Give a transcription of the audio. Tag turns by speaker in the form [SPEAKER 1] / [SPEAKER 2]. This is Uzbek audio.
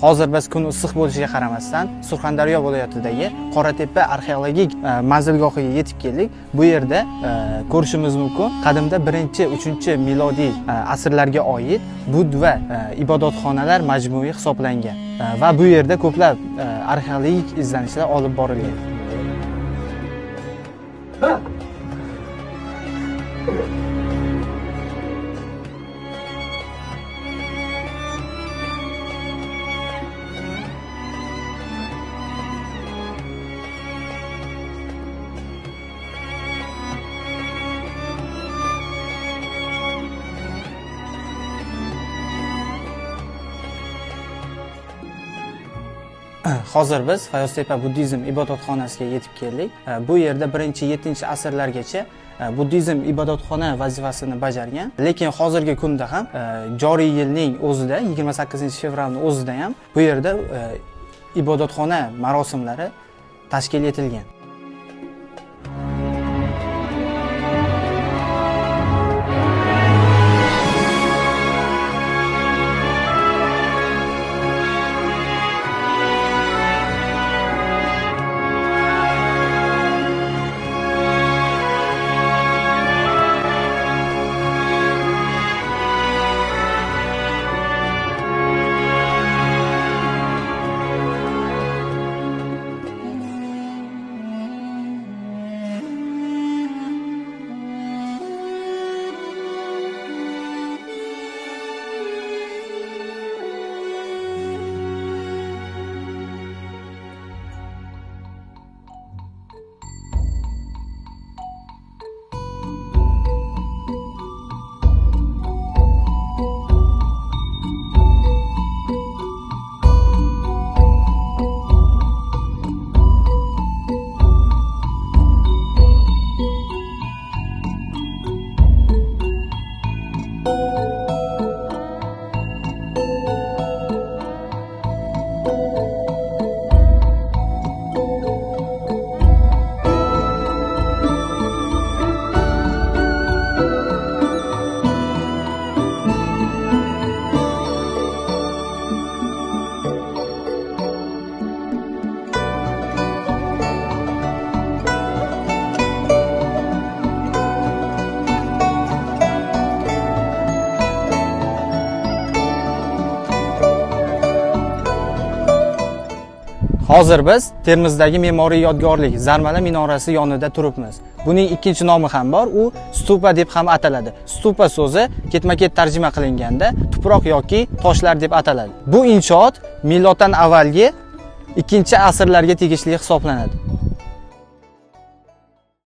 [SPEAKER 1] Hozir biz kun issiq bo'lishiga qaramasdan Surxondaryo viloyatidagi Qoratepa arxeologik manzilgohiga yetib keldik. Bu yerda ko'rishimiz mumkin qadimda 1-3 milodiy asrlarga oid bud va ibodatxonalar majmui hisoblangan va bu yerda ko'plab arxeologik izlanishlar olib borilgan. Hozir biz Fayoztepa buddizm ibodatxonasiga yetib keldik. Bu yerda 1-7 asrlargacha buddizm ibodatxona vazifasini bajargan. Lekin hozirgi kunda ham joriy yilning o'zida 28-fevralning o'zida ham bu yerda ibodatxona marosimlari tashkil etilgan. Hozir biz Termizdagi me'moriy yodgorlik Zarmala minorasi yonida turibmiz. Buning ikkinchi nomi ham bor, u stupa deb ham ataladi. Stupa so'zi ketma-ket tarjima qilinganda tuproq yoki toshlar deb ataladi. Bu inshoot miloddan avvalgi 2-asrlarga tegishli hisoblanadi.